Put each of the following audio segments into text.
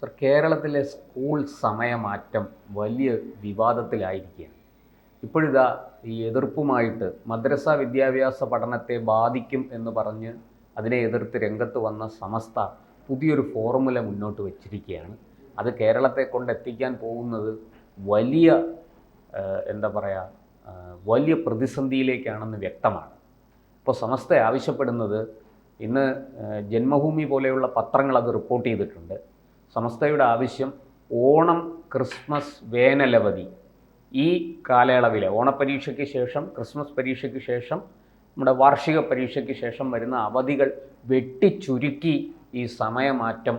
Sir, കേരളത്തിലെ school സമയമാറ്റം വലിയ വിവാദത്തിലായിരിക്കുകയാണ്. ഇപ്പോഴിതാ ഈ എതിർപ്പുമായിട്ട് മദ്രസ വിദ്യാഭ്യാസ പഠനത്തെ ബാധിക്കും എന്ന് പറഞ്ഞ് അതിനെ എതിർത്ത് രംഗത്ത് വന്ന സമസ്ത പുതിയൊരു ഫോർമുല മുന്നോട്ട് വച്ചിരിക്കുകയാണ്. അത് കേരളത്തെ കൊണ്ടെത്തിക്കാൻ പോകുന്നത് വലിയ വലിയ പ്രതിസന്ധിയിലേക്കാണെന്ന് വ്യക്തമാണ്. ഇപ്പോൾ സമസ്ത ആവശ്യപ്പെടുന്നത്, ഇന്ന് ജന്മഭൂമി പോലെയുള്ള പത്രങ്ങൾ അത് റിപ്പോർട്ട് ചെയ്തിട്ടുണ്ട്, സമസ്തയുടെ ആവശ്യം ഓണം, ക്രിസ്മസ്, വേനലവധി ഈ കാലയളവിലെ ഓണപ്പരീക്ഷയ്ക്ക് ശേഷം, ക്രിസ്മസ് പരീക്ഷയ്ക്ക് ശേഷം, നമ്മുടെ വാർഷിക പരീക്ഷയ്ക്ക് ശേഷം വരുന്ന അവധികൾ വെട്ടിച്ചുരുക്കി ഈ സമയമാറ്റം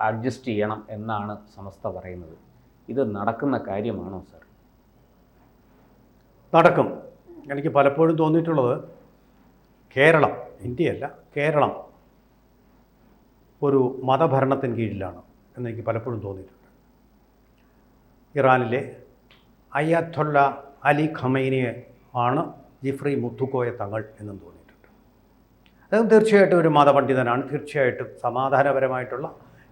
അഡ്ജസ്റ്റ് ചെയ്യണം എന്നാണ് സമസ്ത പറയുന്നത്. ഇത് നടക്കുന്ന കാര്യമാണോ സർ? നടക്കും. എനിക്ക് പലപ്പോഴും തോന്നിയിട്ടുള്ളത്, കേരളം, ഇന്ത്യയല്ല, കേരളം ഒരു മതഭരണത്തിന് കീഴിലാണ് എന്നെനിക്ക് പലപ്പോഴും തോന്നിയിട്ടുണ്ട്. ഇറാനിലെ അയതൊല്ല അലി ഖമൈനിയെ ആണ് ജിഫ്രി മുത്തുക്കോയ തങ്ങൾ എന്നും തോന്നിയിട്ടുണ്ട്. അദ്ദേഹം തീർച്ചയായിട്ടും ഒരു മതപണ്ഡിതനാണ്. തീർച്ചയായിട്ടും സമാധാനപരമായിട്ടുള്ള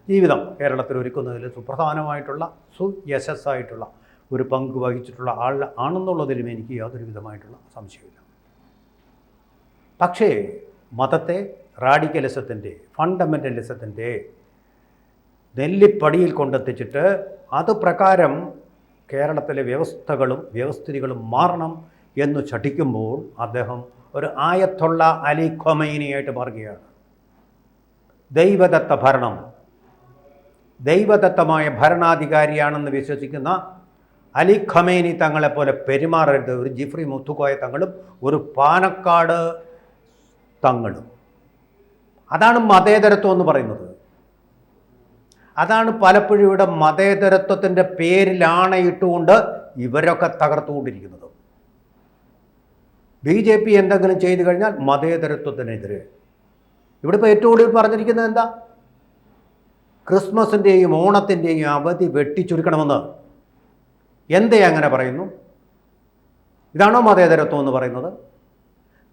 ജീവിതം കേരളത്തിൽ ഒരുക്കുന്നതിൽ സുപ്രധാനമായിട്ടുള്ള സുയശസ്സായിട്ടുള്ള ഒരു പങ്ക് വഹിച്ചിട്ടുള്ള ആൾ ആണെന്നുള്ളതിലും എനിക്ക് യാതൊരു വിധമായിട്ടുള്ള സംശയമില്ല. പക്ഷേ മതത്തെ റാഡിക്കലിസത്തിൻ്റെ, ഫണ്ടമെൻ്റലിസത്തിൻ്റെ നെല്ലിപ്പടിയിൽ കൊണ്ടെത്തിച്ചിട്ട് അത് പ്രകാരം കേരളത്തിലെ വ്യവസ്ഥകളും വ്യവസ്ഥിതികളും മാറണം എന്ന് ചഠിക്കുമ്പോൾ അദ്ദേഹം ഒരു ആയത്തുള്ള അലി ഖമൈനിയായിട്ട് മാറുകയാണ്. ദൈവദത്ത ഭരണം, ദൈവദത്തമായ ഭരണാധികാരിയാണെന്ന് വിശ്വസിക്കുന്ന അലി ഖമൈനി തങ്ങളെപ്പോലെ പെരുമാറരുത് ഒരു ജിഫ്രി മുത്തുക്കോയ തങ്ങളും ഒരു പാണക്കാട് തങ്ങളും. അതാണ് മതേതരത്വം എന്ന് പറയുന്നത്. അതാണ് പലപ്പോഴും ഇവിടെ മതേതരത്വത്തിൻ്റെ പേരിലാണയിട്ടുകൊണ്ട് ഇവരൊക്കെ തകർത്തുകൊണ്ടിരിക്കുന്നത്. BJP എന്തെങ്കിലും ചെയ്തു കഴിഞ്ഞാൽ മതേതരത്വത്തിനെതിരെ. ഇവിടെ ഇപ്പോൾ ഏറ്റവും കൂടുതൽ പറഞ്ഞിരിക്കുന്നത് എന്താ? ക്രിസ്മസിൻ്റെയും ഓണത്തിൻ്റെയും അവധി വെട്ടിച്ചുരുക്കണമെന്ന്. എന്തേ അങ്ങനെ പറയുന്നു? ഇതാണോ മതേതരത്വം എന്ന് പറയുന്നത്?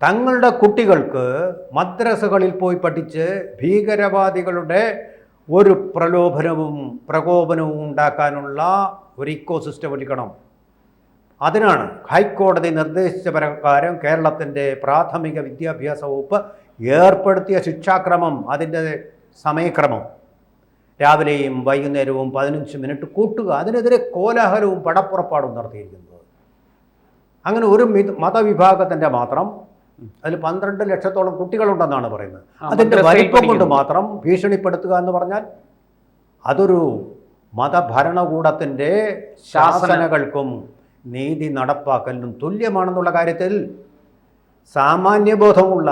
തങ്ങളുടെ കുട്ടികൾക്ക് മദ്രസകളിൽ പോയി പഠിച്ച് ഭീകരവാദികളുടെ ഒരു പ്രലോഭനവും പ്രകോപനവും ഉണ്ടാക്കാനുള്ള ഒരു ഇക്കോസിസ്റ്റം ഒരുക്കണം. അതിനാണ് ഹൈക്കോടതി നിർദ്ദേശിച്ച പ്രകാരം കേരളത്തിൻ്റെ പ്രാഥമിക വിദ്യാഭ്യാസ വകുപ്പ് ഏർപ്പെടുത്തിയ ശിക്ഷാക്രമം, അതിൻ്റെ സമയക്രമം, രാവിലെയും വൈകുന്നേരവും 15 മിനിറ്റ് കൂട്ടുക. അതിനെതിരെ കോലാഹലവും പടപ്പുറപ്പാടും നടത്തിയിരിക്കുന്നത്. അങ്ങനെ ഒരു മതവിഭാഗത്തിൻ്റെ മാത്രം അതിൽ 12 ലക്ഷത്തോളം കുട്ടികളുണ്ടെന്നാണ് പറയുന്നത്. അതിൻ്റെ വലിപ്പം കൊണ്ട് മാത്രം ഭീഷണിപ്പെടുത്തുക എന്ന് പറഞ്ഞാൽ അതൊരു മതഭരണകൂടത്തിൻ്റെ ശാസനകൾക്കും നീതി നടപ്പാക്കലിനും തുല്യമാണെന്നുള്ള കാര്യത്തിൽ സാമാന്യബോധമുള്ള,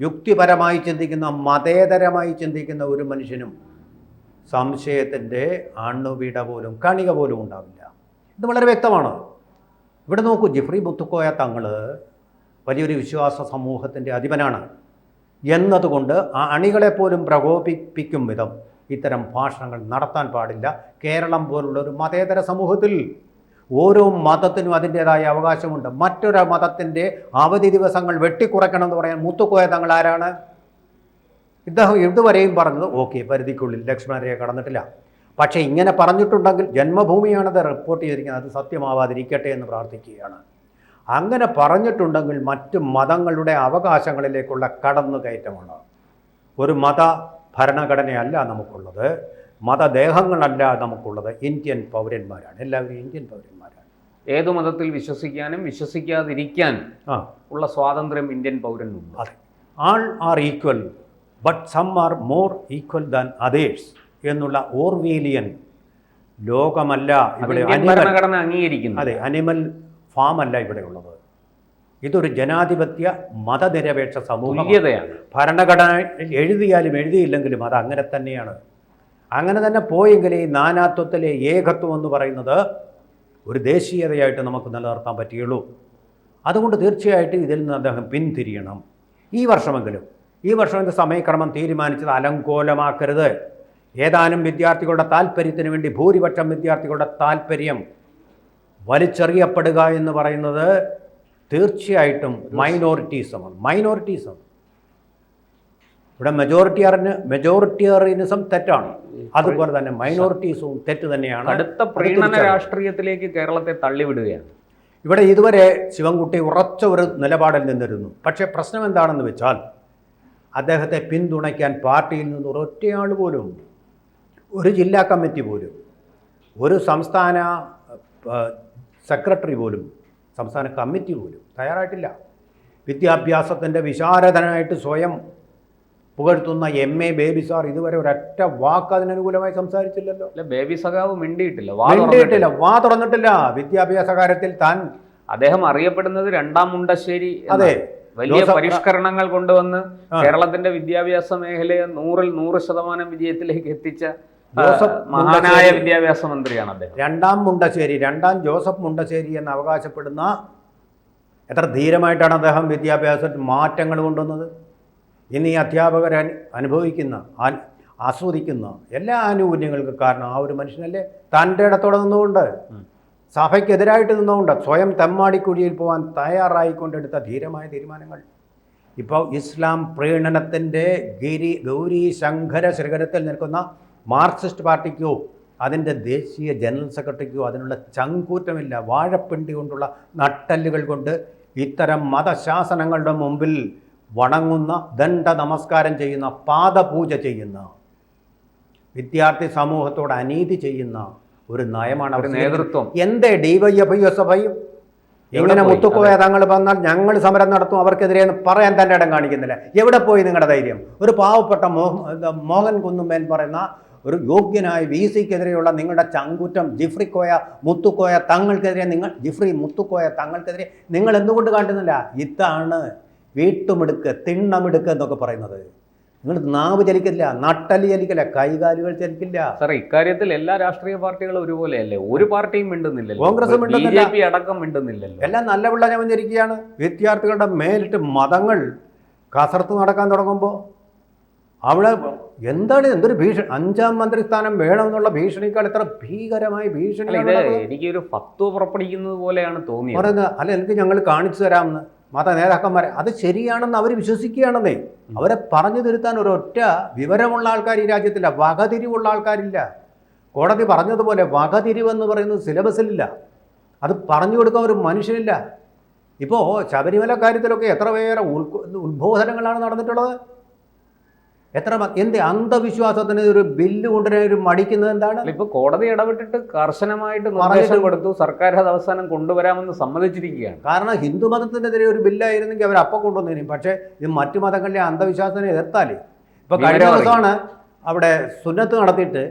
യുക്തിപരമായി ചിന്തിക്കുന്ന, മതേതരമായി ചിന്തിക്കുന്ന ഒരു മനുഷ്യനും സംശയത്തിൻ്റെ അണുവിട പോലും കണിക പോലും ഉണ്ടാവില്ല. ഇത് വളരെ വ്യക്തമാണ്. ഇവിടെ നോക്കൂ, ജിഫ്രി മുത്തുക്കോയ തങ്ങൾ വലിയൊരു വിശ്വാസ സമൂഹത്തിൻ്റെ അധിപനാണ് എന്നതുകൊണ്ട് ആ അണികളെപ്പോലും പ്രകോപിപ്പിക്കും വിധം ഇത്തരം ഭാഷണങ്ങൾ നടത്താൻ പാടില്ല. കേരളം പോലുള്ളൊരു മതേതര സമൂഹത്തിൽ ഓരോ മതത്തിനും അതിൻ്റേതായ അവകാശമുണ്ട്. മറ്റൊരു മതത്തിൻ്റെ അവധി ദിവസങ്ങൾ വെട്ടിക്കുറയ്ക്കണം എന്ന് പറയാൻ മുത്തുക്കോയ തങ്ങൾ ആരാണ്? ഇദ്ദേഹം ഇതുവരെയും പറഞ്ഞത് ഓക്കെ, പരിധിക്കുള്ളിൽ ലക്ഷ്മണരെ കടന്നിട്ടില്ല. പക്ഷേ ഇങ്ങനെ പറഞ്ഞിട്ടുണ്ടെങ്കിൽ ജന്മഭൂമിയാണത് റിപ്പോർട്ട് ചെയ്തിരിക്കുന്നത്, അത് സത്യമാവാതിരിക്കട്ടെ എന്ന് പ്രാർത്ഥിക്കുകയാണ്. അങ്ങനെ പറഞ്ഞിട്ടുണ്ടെങ്കിൽ മറ്റ് മതങ്ങളുടെ അവകാശങ്ങളിലേക്കുള്ള കടന്നുകയറ്റമാണ്. ഒരു മത ഭരണഘടനയല്ല നമുക്കുള്ളത്, മതദേഹങ്ങളല്ല നമുക്കുള്ളത്, ഇന്ത്യൻ പൗരന്മാരാണ്. എല്ലാവരും ഇന്ത്യൻ പൗരന്മാരാണ്. ഏതു മതത്തിൽ വിശ്വസിക്കാനും വിശ്വസിക്കാതിരിക്കാൻ ഉള്ള സ്വാതന്ത്ര്യം ഇന്ത്യൻ പൗരനുണ്ട്. അതെ, all are equal but some are more equal than others എന്നുള്ള ഓർവേലിയൻ ലോകമല്ല ഇവിടെ ഭരണഘടന അംഗീകരിക്കുന്നു. അതെ, അനിമൽ ഫാം അല്ല ഇവിടെ ഉള്ളത്. ഇതൊരു ജനാധിപത്യ മതനിരപേക്ഷ സമൂഹമാണ്. ഭരണഘടന എഴുതിയാലും എഴുതിയില്ലെങ്കിലും അത് അങ്ങനെ തന്നെയാണ്. അങ്ങനെ തന്നെ പോയെങ്കിലേ ഈ നാനാത്വത്തിലെ ഏകത്വം എന്ന് പറയുന്നത് ഒരു ദേശീയതയായിട്ട് നമുക്ക് നിലനിർത്താൻ പറ്റുകയുള്ളൂ. അതുകൊണ്ട് തീർച്ചയായിട്ടും ഇതിൽ നിന്ന് അദ്ദേഹം പിന്തിരിയണം. ഈ വർഷമെങ്കിലും സമയക്രമം തീരുമാനിച്ചത് അലങ്കോലമാക്കരുത്. ഏതാനും വിദ്യാർത്ഥികളുടെ താല്പര്യത്തിന് വേണ്ടി ഭൂരിപക്ഷം വിദ്യാർത്ഥികളുടെ താല്പര്യം വലിച്ചെറിയപ്പെടുക എന്ന് പറയുന്നത് തീർച്ചയായിട്ടും മൈനോറിറ്റീസമാണ്. ഇവിടെ മെജോറിറ്റിയറിനിസം തെറ്റാണ്, അതുപോലെ തന്നെ മൈനോറിറ്റീസും തെറ്റ് തന്നെയാണ്. അടുത്ത പ്രീണന രാഷ്ട്രീയത്തിലേക്ക് കേരളത്തെ തള്ളിവിടുകയാണ്. ഇവിടെ ഇതുവരെ ശിവൻകുട്ടി ഉറച്ച ഒരു നിലപാടിൽ നിന്നിരുന്നു. പക്ഷേ പ്രശ്നം എന്താണെന്ന് വെച്ചാൽ അദ്ദേഹത്തെ പിന്തുണയ്ക്കാൻ പാർട്ടിയിൽ നിന്ന് ഒരൊറ്റയാൾ പോലും, ഒരു ജില്ലാ കമ്മിറ്റി പോലും, ഒരു സംസ്ഥാന സെക്രട്ടറി പോലും, സംസ്ഥാന കമ്മിറ്റി പോലും തയ്യാറായിട്ടില്ല. വിദ്യാഭ്യാസത്തിൻ്റെ വിശാരദനായിട്ട് സ്വയം പുകഴ്ത്തുന്ന MA ബേബി സാർ ഇതുവരെ ഒരൊറ്റ വാക്ക് അതിനനുകൂലമായി സംസാരിച്ചില്ലല്ലോ. ബേബി സഖാവ് മിണ്ടിയിട്ടില്ല, വാ തുറന്നിട്ടില്ല. വിദ്യാഭ്യാസ കാര്യത്തിൽ താൻ, അദ്ദേഹം അറിയപ്പെടുന്നത് രണ്ടാം മുണ്ടശ്ശേരി, അതെ, വലിയ പരിഷ്കരണങ്ങൾ കൊണ്ടുവന്ന് കേരളത്തിന്റെ വിദ്യാഭ്യാസ മേഖലയെ 100% വിജയത്തിലേക്ക് എത്തിച്ച മഹാനായ വിദ്യാഭ്യാസ മന്ത്രിയാണ് അദ്ദേഹം. രണ്ടാം ജോസഫ് മുണ്ടശ്ശേരി എന്ന് അവകാശപ്പെടുന്ന എത്ര ധീരമായിട്ടാണ് അദ്ദേഹം വിദ്യാഭ്യാസത്തിൽ മാറ്റങ്ങൾ കൊണ്ടുവന്നത്. ഇന്ന് ഈ അധ്യാപകർ അനുഭവിക്കുന്ന, ആസ്വദിക്കുന്ന എല്ലാ ആനുകൂല്യങ്ങൾക്കും കാരണം ആ ഒരു മനുഷ്യനല്ലേ. തൻ്റെ ഇടത്തോടെ നിന്നുകൊണ്ട്, സഭയ്ക്കെതിരായിട്ട് നിന്നുകൊണ്ട്, സ്വയം തെമ്മാടിക്കുഴിയിൽ പോകാൻ തയ്യാറായിക്കൊണ്ടെടുത്ത ധീരമായ തീരുമാനങ്ങൾ. ഇപ്പോൾ ഇസ്ലാം പ്രീണനത്തിൻ്റെ ഗൗരി ശങ്കര ശൃംഖലത്തിൽ നിൽക്കുന്ന മാർക്സിസ്റ്റ് പാർട്ടിക്കോ അതിൻ്റെ ദേശീയ ജനറൽ സെക്രട്ടറിക്കോ അതിനുള്ള ചങ്കൂറ്റമില്ല. വാഴപ്പിണ്ടി കൊണ്ടുള്ള നട്ടല്ലുകൾ കൊണ്ട് ഇത്തരം മതശാസനങ്ങളുടെ മുമ്പിൽ വണങ്ങുന്ന, ദണ്ഡ നമസ്കാരം ചെയ്യുന്ന, പാദപൂജ ചെയ്യുന്ന, വിദ്യാർത്ഥി സമൂഹത്തോട് അനീതി ചെയ്യുന്ന ഒരു നയമാണ് അവർ നേതൃത്വം. എന്തേ DYFI SFI ഇങ്ങനെ മുത്തുക്കോയ തങ്ങൾ വന്നാൽ ഞങ്ങൾ സമരം നടത്തും അവർക്കെതിരെ എന്ന് പറയാൻ തൻ്റെ ഇടം കാണിക്കുന്നില്ല. എവിടെ പോയി നിങ്ങളുടെ ധൈര്യം? ഒരു പാവപ്പെട്ട മോഹൻ കുന്നുമേൻ പറയുന്ന ഒരു യോഗ്യനായ VC-ക്കെതിരെയുള്ള നിങ്ങളുടെ ചങ്കൂറ്റം, മുത്തുക്കോയ തങ്ങൾക്കെതിരെ നിങ്ങൾ എന്തുകൊണ്ട് കാട്ടുന്നില്ല? ഇതാണ് വീട്ടുമിടുക്ക്, തിണ്ണമിടുക്ക് എന്നൊക്കെ പറയുന്നത്. നിങ്ങൾ നാവ് ചലിക്കില്ല, നട്ടല് ചലിക്കില്ല, കൈകാലുകൾ ചലിക്കില്ല. സാറേ, ഇക്കാര്യത്തിൽ എല്ലാ രാഷ്ട്രീയ പാർട്ടികളും ഒരുപോലെയല്ലേ? ഒരു പാർട്ടിയും മിണ്ടുന്നില്ലല്ലോ, കോൺഗ്രസ് മിണ്ടുന്നില്ല, BJP അടക്കം മിണ്ടുന്നില്ലല്ലോ. എല്ലാം നല്ല പിള്ള ചമഞ്ഞിരിക്കുകയാണ്. വിദ്യാർത്ഥികളുടെ മേലിട്ട് മതങ്ങൾ കസർത്ത് നടക്കാൻ തുടങ്ങുമ്പോൾ അവിടെ എന്തൊരു ഭീഷണി, 5ാം മന്ത്രിസ്ഥാനം വേണമെന്നുള്ള ഭീഷണിക്കാൾ എത്ര ഭീകരമായ ഭീഷണി. എനിക്കൊരു ഫത്വ പുറപ്പെടുവിക്കുന്നത് പോലെയാണ് തോന്നിയത്. പറയുന്നത് അല്ല, എനിക്ക് ഞങ്ങൾ കാണിച്ചു തരാമെന്ന് മത നേതാക്കന്മാരെ. അത് ശരിയാണെന്ന് അവർ വിശ്വസിക്കുകയാണെന്നേ. അവരെ പറഞ്ഞു തിരുത്താൻ ഒരൊറ്റ വിവരമുള്ള ആൾക്കാർ ഈ രാജ്യത്തില്ല, വകതിരിവുള്ള ആൾക്കാരില്ല. കോടതി പറഞ്ഞതുപോലെ വകതിരിവെന്ന് പറയുന്നത് സിലബസിലില്ല, അത് പറഞ്ഞു കൊടുക്കാൻ ഒരു മനുഷ്യനില്ല. ഇപ്പോൾ ശബരിമല കാര്യത്തിലൊക്കെ എത്രയേറെ ഉത്ബോധനങ്ങളാണ് നടന്നിട്ടുള്ളത്. എന്ത് അന്ധവിശ്വാസത്തിന് ഒരു ബില്ല് കൊണ്ടുവരാൻ ഒരു മടിക്കുന്നത് എന്താണ്? ഇപ്പൊ കോടതി ഇടപെട്ടിട്ട് കർശനമായിട്ട് നിർദ്ദേശം കൊടുത്തു, സർക്കാർ അത് അവസാനം കൊണ്ടുവരാമെന്ന് സമ്മതിച്ചിരിക്കുകയാണ്. കാരണം ഹിന്ദു മതത്തിനെതിരെ ഒരു ബില്ലായിരുന്നെങ്കിൽ അവർ അപ്പം കൊണ്ടുവന്നേനും. പക്ഷേ ഇത് മറ്റു മതങ്ങളിലെ അന്ധവിശ്വാസത്തിനെ എതിർത്താലേ. ഇപ്പൊ കഴിഞ്ഞ ദിവസമാണ് അവിടെ സുന്നത്ത് നടത്തിയിട്ട്,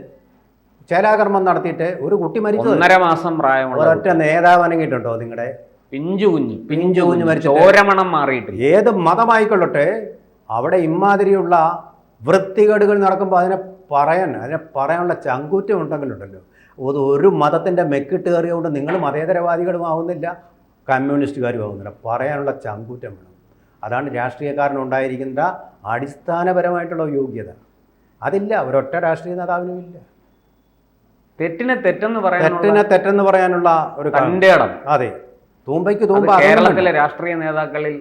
ചേലാകർമ്മം നടത്തിയിട്ട് ഒരു കുട്ടി മരിച്ചു. 1.5 മാസം പ്രായമുള്ള ഒരൊറ്റ നേതാവ് അനങ്ങിയിട്ടുണ്ടോ? നിങ്ങളുടെ പിഞ്ചു കുഞ്ഞ് മരിച്ചു, ഓരമണം മാറിയിട്ട്. ഏത് മതമായിക്കൊള്ളട്ടെ, അവിടെ ഇമാതിരിയുള്ള വൃത്തികേടുകൾ നടക്കുമ്പോൾ അതിനെ പറയാനുള്ള ചങ്കൂറ്റം ഉണ്ടെങ്കിലുണ്ടല്ലോ, ഒരു മതത്തിൻ്റെ മെക്കിട്ട് കയറിയുകൊണ്ട് നിങ്ങൾ മതേതരവാദികളും ആവുന്നില്ല, കമ്മ്യൂണിസ്റ്റുകാരും ആവുന്നില്ല. പറയാനുള്ള ചങ്കൂറ്റം വേണം. അതാണ് രാഷ്ട്രീയക്കാരനുണ്ടായിരിക്കുന്ന അടിസ്ഥാനപരമായിട്ടുള്ള യോഗ്യത. അതില്ല, ഒരൊറ്റ രാഷ്ട്രീയ നേതാവിനും ഇല്ല. തെറ്റിനെ തെറ്റെന്ന് പറയാനുള്ള ഒരു തൻ്റെ ഇടം. അതെ, തൂമ്പയ്ക്ക് തൂമ്പ കേരളത്തിലെ രാഷ്ട്രീയ നേതാക്കളിൽ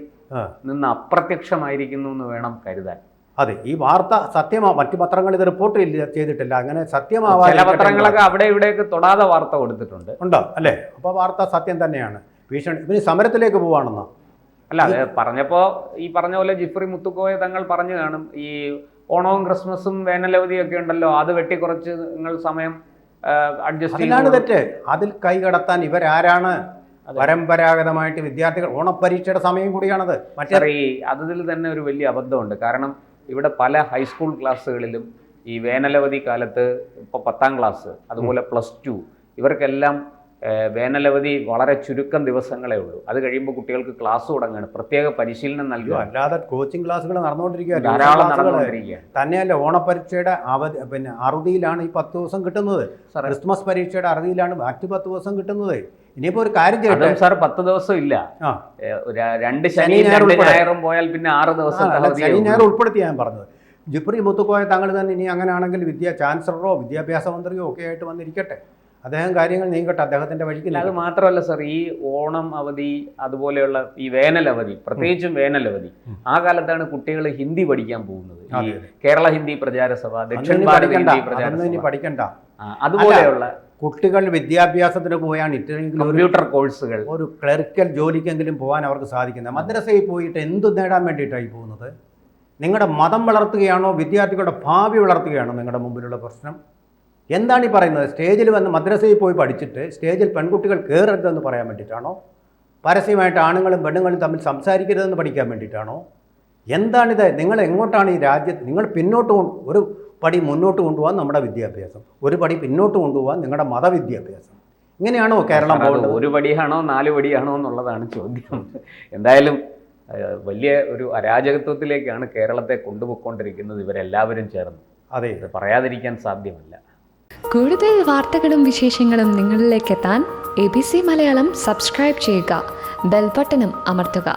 നിന്ന് അപ്രത്യക്ഷമായിരിക്കുന്നു എന്ന് വേണം കരുതാൻ. അതെ, ഈ വാർത്ത സത്യമാണ്. മറ്റു പത്രങ്ങൾ ഇത് റിപ്പോർട്ട് ചെയ്തിട്ടില്ല. അങ്ങനെ സത്യമാവാൻ ചില പത്രങ്ങളൊക്കെ അവിടെ ഇവിടെയൊക്കെ തൊടാതെ വാർത്ത കൊടുത്തിട്ടുണ്ട്. ഉണ്ടോ? അല്ലേ? അപ്പോൾ വാർത്ത സത്യം തന്നെയാണ്. ഭീഷണി ഇവന് സമരത്തിലേക്ക് പോവാണെന്നോ? അല്ല, അത് പറഞ്ഞപ്പോൾ ഈ പറഞ്ഞ പോലെ ജിഫ്രി മുത്തുക്കോയ തങ്ങൾ പറഞ്ഞു കാണും, ഈ ഓണവും ക്രിസ്മസും വേനലവധിയൊക്കെ ഉണ്ടല്ലോ, അത് വെട്ടിക്കുറച്ച് നിങ്ങൾ സമയം അഡ്ജസ്റ്റ് ചെയ്യാനാണ് തെറ്റ്. അതിൽ കൈകടത്താൻ ഇവരാരാണ്? പരമ്പരാഗതമായിട്ട് വിദ്യാർത്ഥികൾ, ഓണപരീക്ഷയുടെ സമയം കൂടിയാണത്. മറ്റേ അതിൽ തന്നെ ഒരു വലിയ അബദ്ധമുണ്ട്. കാരണം ഇവിടെ പല ഹൈസ്കൂൾ ക്ലാസ്സുകളിലും ഈ വേനലവധി കാലത്ത്, ഇപ്പോൾ 10ാം ക്ലാസ് അതുപോലെ +2 ഇവർക്കെല്ലാം വേനലവധി വളരെ ചുരുക്കം ദിവസങ്ങളേ ഉള്ളൂ. അത് കഴിയുമ്പോൾ കുട്ടികൾക്ക് ക്ലാസ് തുടങ്ങുകയാണ്, പ്രത്യേക പരിശീലനം നൽകുക. അല്ലാതെ കോച്ചിങ് ക്ലാസ്സുകൾ നടന്നുകൊണ്ടിരിക്കുക തന്നെയല്ല. ഓണപരീക്ഷയുടെ അറുതിയിലാണ് ഈ 10 ദിവസം കിട്ടുന്നത്. ക്രിസ്മസ് പരീക്ഷയുടെ അറുതിയിലാണ് മറ്റ് 10 ദിവസം കിട്ടുന്നത്. ഇനിയിപ്പോ ഒരു കാര്യം ചെയ്യട്ടെ സാർ, 10 ദിവസം ഇല്ല, 2 ശനി ഞായറും പോയാൽ പിന്നെ 6 ദിവസം. ശനി ഞായർ ഉൾപ്പെടുത്തി ഞാൻ പറഞ്ഞത്. ജിഫ്രി മുത്തുക്കോയ തങ്ങൾ തന്നെ ഇനി അങ്ങനെയാണെങ്കിൽ ചാൻസലറോ വിദ്യാഭ്യാസ മന്ത്രിയോ ഒക്കെ ആയിട്ട് വന്നിരിക്കട്ടെ. അദ്ദേഹം കാര്യങ്ങൾ നീങ്ങട്ടെ, അദ്ദേഹത്തിൻ്റെ വഴിക്ക് അത് മാത്രമല്ല സർ, ഈ ഓണം അവധി അതുപോലെയുള്ള ഈ വേനൽ അവധി, പ്രത്യേകിച്ചും വേനൽ അവധി, ആ കാലത്താണ് കുട്ടികൾ ഹിന്ദി പഠിക്കാൻ പോകുന്നത്. ഈ കേരള ഹിന്ദി പ്രചാരസഭ, ദക്ഷിണ ഭാരത ഹിന്ദി പ്രചാരസഭ, പഠിക്കണ്ട, അതുപോലെയുള്ള കുട്ടികൾ വിദ്യാഭ്യാസത്തിന് പോയാണ് ഇത്രയെങ്കിലും കമ്പ്യൂട്ടർ കോഴ്സുകൾ, ഒരു ക്ലറിക്കൽ ജോലിക്കെങ്കിലും പോകാൻ അവർക്ക് സാധിക്കുന്നത്. മദ്രസയിൽ പോയിട്ട് എന്തു നേടാൻ വേണ്ടിയിട്ടായി പോകുന്നത്? നിങ്ങളുടെ മതം വളർത്തുകയാണോ, വിദ്യാർത്ഥികളുടെ ഭാവി വളർത്തുകയാണോ നിങ്ങളുടെ മുമ്പിലുള്ള പ്രശ്നം? എന്താണ് ഈ പറയുന്നത്? സ്റ്റേജിൽ വന്ന് മദ്രസയിൽ പോയി പഠിച്ചിട്ട് സ്റ്റേജിൽ പെൺകുട്ടികൾ കയറരുതെന്ന് പറയാൻ വേണ്ടിയിട്ടാണോ? പരസ്യമായിട്ട് ആണുങ്ങളും പെണ്ണുങ്ങളും തമ്മിൽ സംസാരിക്കരുതെന്ന് പഠിക്കാൻ വേണ്ടിയിട്ടാണോ? എന്താണിത്? നിങ്ങൾ എങ്ങോട്ടാണ് ഈ രാജ്യത്ത്? നിങ്ങൾ പിന്നോട്ട് ഒരു പടി മുന്നോട്ട് കൊണ്ടുപോകാൻ നമ്മുടെ വിദ്യാഭ്യാസം, ഒരു പടി പിന്നോട്ട് കൊണ്ടുപോകാൻ നിങ്ങളുടെ മതവിദ്യാഭ്യാസം. ഇങ്ങനെയാണോ കേരളം പോകുന്നത്? ഒരു പടിയാണോ 4 പടിയാണോ എന്നുള്ളതാണ് ചോദ്യം. എന്തായാലും വലിയ ഒരു അരാജകത്വത്തിലേക്കാണ് കേരളത്തെ കൊണ്ടുപോയിക്കൊണ്ടിരിക്കുന്നത് ഇവരെല്ലാവരും ചേർന്ന്. അതെ, ഇത് പറയാതിരിക്കാൻ സാധ്യമല്ല. കൂടുതൽ വാർത്തകളും വിശേഷങ്ങളും നിങ്ങളിലേക്ക് എത്താൻ ABC മലയാളം സബ്സ്ക്രൈബ് ചെയ്യുക, ബെൽ ബട്ടണും അമർത്തുക.